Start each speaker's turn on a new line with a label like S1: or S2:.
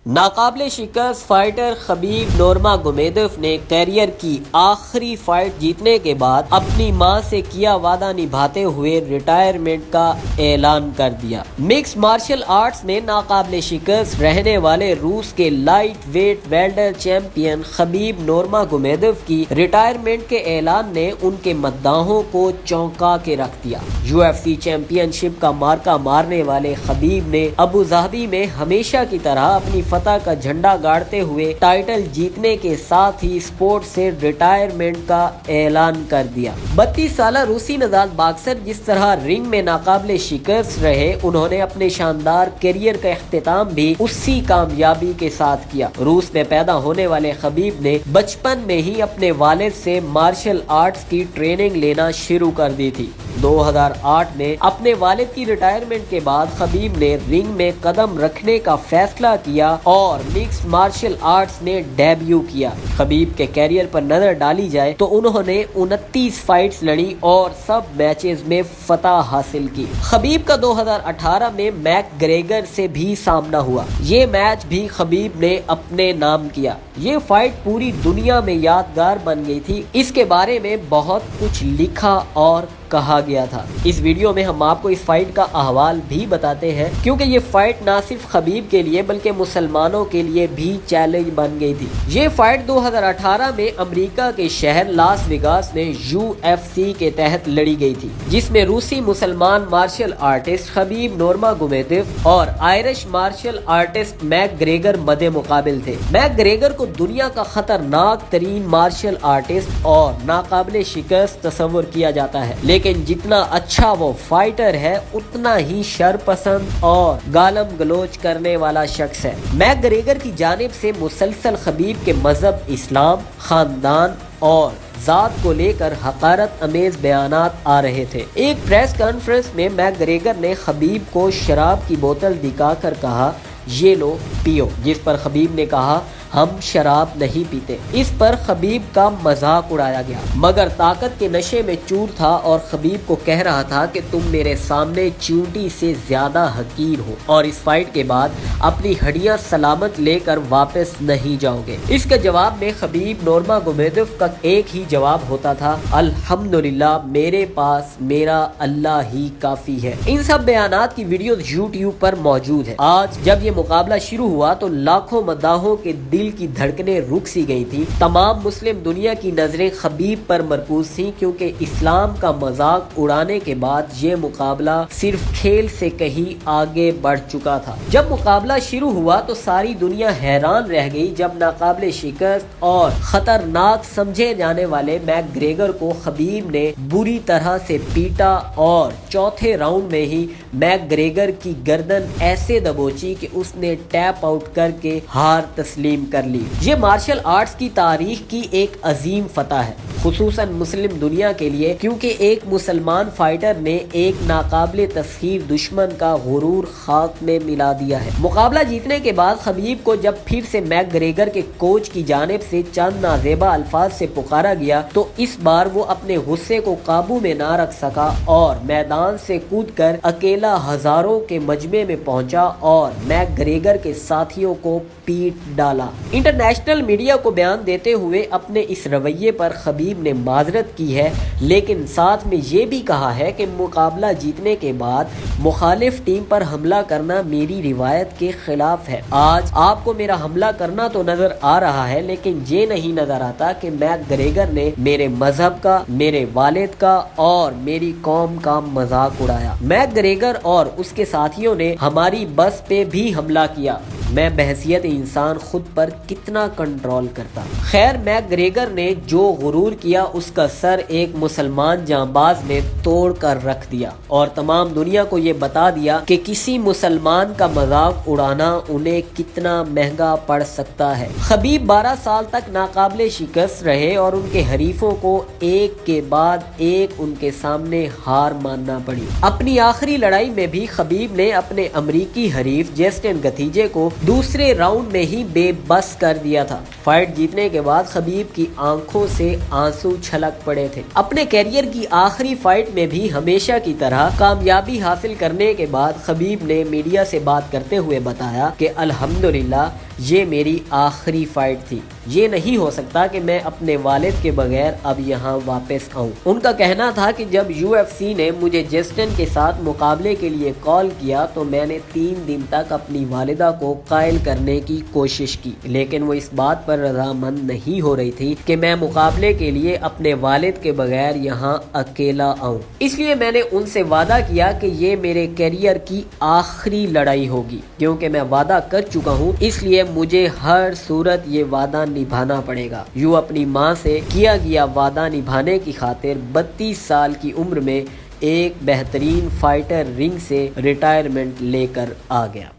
S1: ناقابل شکست فائٹر خبیب نورماگومیدوف نے کیریئر کی آخری فائٹ جیتنے کے بعد اپنی ماں سے کیا وعدہ نبھاتے ہوئے ریٹائرمنٹ کا اعلان کر دیا۔ مکس مارشل آرٹس میں ناقابل شکست رہنے والے روس کے لائٹ ویٹ ویلٹر چیمپئن خبیب نورماگومیدوف کی ریٹائرمنٹ کے اعلان نے ان کے مداحوں کو چونکا کے رکھ دیا۔ UFC چیمپئن شپ کا مارکا مارنے والے خبیب نے ابوظہبی میں ہمیشہ کی طرح اپنی فتح کا جھنڈا گاڑتے ہوئے ٹائٹل جیتنے کے ساتھ ہی سپورٹ سے ریٹائرمنٹ کا اعلان کر دیا۔ 32 سالہ روسی نژاد باکسر جس طرح رنگ میں ناقابل شکست رہے، انہوں نے اپنے شاندار کیریئر کا اختتام بھی اسی کامیابی کے ساتھ کیا۔ روس میں پیدا ہونے والے خبیب نے بچپن میں ہی اپنے والد سے مارشل آرٹس کی ٹریننگ لینا شروع کر دی تھی۔ 2008 میں اپنے والد کی ریٹائرمنٹ کے بعد خبیب نے رنگ میں قدم رکھنے کا فیصلہ کیا اور مکس مارشل آرٹس نے ڈیبیو کیا۔ خبیب کے کیریئر پر نظر ڈالی جائے تو انہوں نے 29 فائٹس لڑی اور سب میچز میں فتح حاصل کی۔ خبیب کا 2018 میں میک گریگر سے بھی سامنا ہوا۔ یہ میچ بھی خبیب نے اپنے نام کیا۔ یہ فائٹ پوری دنیا میں یادگار بن گئی تھی۔ اس کے بارے میں بہت کچھ لکھا اور کہا گیا تھا۔ اس ویڈیو میں ہم آپ کو اس فائٹ کا احوال بھی بتاتے ہیں، کیونکہ یہ فائٹ نہ صرف خبیب کے لیے بلکہ مسلمانوں کے لیے بھی چیلنج بن گئی تھی۔ یہ فائٹ 2018 میں امریکہ کے شہر لاس ویگاس میں UFC کے تحت لڑی گئی تھی، جس میں روسی مسلمان مارشل آرٹسٹ خبیب نورماگومیدوف اور Irish martial artist make Gregor مد مقابل تھے۔ میک گریگر کو دنیا کا خطرناک ترین مارشل آرٹسٹ اور ناقابل شکست تصور کیا جاتا ہے، لیکن جتنا اچھا وہ فائٹر ہے اتنا ہی شرپسند اور گالم گلوچ کرنے والا شخص ہے۔ میک گریگر کی جانب سے مسلسل خبیب کے مذہب، اسلام، خاندان اور ذات کو لے کر حقارت امیز بیانات آ رہے تھے۔ ایک پریس کانفرنس میں میک گریگر نے خبیب کو شراب کی بوتل دکھا کر کہا، یہ لو پیو، جس پر خبیب نے کہا، ہم شراب نہیں پیتے۔ اس پر خبیب کا مذاق اڑایا گیا، مگر طاقت کے نشے میں چور تھا اور خبیب کو کہہ رہا تھا کہ تم میرے سامنے چیونٹی سے زیادہ حقیر ہو اور اس فائٹ کے بعد اپنی ہڈیاں سلامت لے کر واپس نہیں جاؤ گے۔ اس کے جواب میں خبیب نورماگومیدوف کا ایک ہی جواب ہوتا تھا، الحمدللہ میرے پاس میرا اللہ ہی کافی ہے۔ ان سب بیانات کی ویڈیوز YouTube پر موجود ہے۔ آج جب یہ مقابلہ شروع ہوا تو لاکھوں مداحوں کے دل کی دھڑکنیں رک سی گئی تھی۔ تمام مسلم دنیا کی نظریں خبیب پر مرکوز تھیں، کیونکہ اسلام کا مذاق اڑانے کے بعد یہ مقابلہ صرف کھیل سے کہیں آگے بڑھ چکا تھا۔ جب مقابلہ شروع ہوا تو ساری دنیا حیران رہ گئی جب ناقابل شکست اور خطرناک سمجھے جانے والے میک گریگر کو خبیب نے بری طرح سے پیٹا اور چوتھے راؤنڈ میں ہی میک گریگر کی گردن ایسے دبوچی کہ اس نے ٹیپ آؤٹ کر کے ہار تسلیم کر لی۔ یہ مارشل آرٹس کی تاریخ کی ایک عظیم فتح ہے، خصوصاً مسلم دنیا کے لیے، کیونکہ ایک مسلمان فائٹر نے ایک ناقابل تسخیر دشمن کا غرور خاک میں ملا دیا ہے۔ مقابلہ جیتنے کے بعد خبیب کو جب پھر سے میک گریگر کے کوچ کی جانب سے چند نازیبا الفاظ سے پکارا گیا تو اس بار وہ اپنے غصے کو قابو میں نہ رکھ سکا اور میدان سے کود کر اکیلا ہزاروں کے مجمع میں پہنچا اور میک گریگر کے ساتھیوں کو پیٹ ڈالا۔ انٹرنیشنل میڈیا کو بیان دیتے ہوئے اپنے اس رویے پر خبیب نے معذرت کی ہے، لیکن ساتھ میں یہ بھی کہا ہے کہ مقابلہ جیتنے کے بعد مخالف ٹیم پر حملہ کرنا میری روایت کے خلاف ہے۔ آج آپ کو میرا حملہ کرنا تو نظر آ رہا ہے، لیکن یہ نہیں نظر آتا کہ میک گریگر نے میرے مذہب کا، میرے والد کا اور میری قوم کا مذاق اڑایا۔ میک گریگر اور اس کے ساتھیوں نے ہماری بس پہ بھی حملہ کیا۔ میں بحیثیت انسان خود پر کتنا کنٹرول کرتا۔ خیر، میک گریگر نے جو غرور کیا اس کا سر ایک مسلمان جانباز نے توڑ کر رکھ دیا اور تمام دنیا کو یہ بتا دیا کہ کسی مسلمان کا مذاق اڑانا انہیں کتنا مہنگا پڑ سکتا ہے۔ خبیب 12 سال تک ناقابل شکست رہے اور ان کے حریفوں کو ایک کے بعد ایک ان کے سامنے ہار ماننا پڑی۔ اپنی آخری لڑائی میں بھی خبیب نے اپنے امریکی حریف جیسٹن گتھیجے کو دوسرے راؤنڈ میں ہی بے بس کر دیا تھا۔ فائٹ جیتنے کے بعد خبیب کی آنکھوں سے آنسو چھلک پڑے تھے۔ اپنے کیریئر کی آخری فائٹ میں بھی ہمیشہ کی طرح کامیابی حاصل کرنے کے بعد خبیب نے میڈیا سے بات کرتے ہوئے بتایا کہ الحمدللہ یہ میری آخری فائٹ تھی، یہ نہیں ہو سکتا کہ میں اپنے والد کے بغیر اب یہاں واپس آؤں۔ ان کا کہنا تھا کہ جب UFC نے مجھے جسٹن کے ساتھ مقابلے کے لیے کال کیا تو میں نے 3 دن تک اپنی والدہ کو قائل کرنے کی کوشش کی، لیکن وہ اس بات پر رضامند نہیں ہو رہی تھی کہ میں مقابلے کے لیے اپنے والد کے بغیر یہاں اکیلا آؤں۔ اس لیے میں نے ان سے وعدہ کیا کہ یہ میرے کیریئر کی آخری لڑائی ہوگی، کیونکہ میں وعدہ کر چکا ہوں، اس لیے مجھے ہر صورت یہ وعدہ نبھانا پڑے گا۔ یوں اپنی ماں سے کیا گیا وعدہ نبھانے کی خاطر 32 سال کی عمر میں ایک بہترین فائٹر رنگ سے ریٹائرمنٹ لے کر آ گیا۔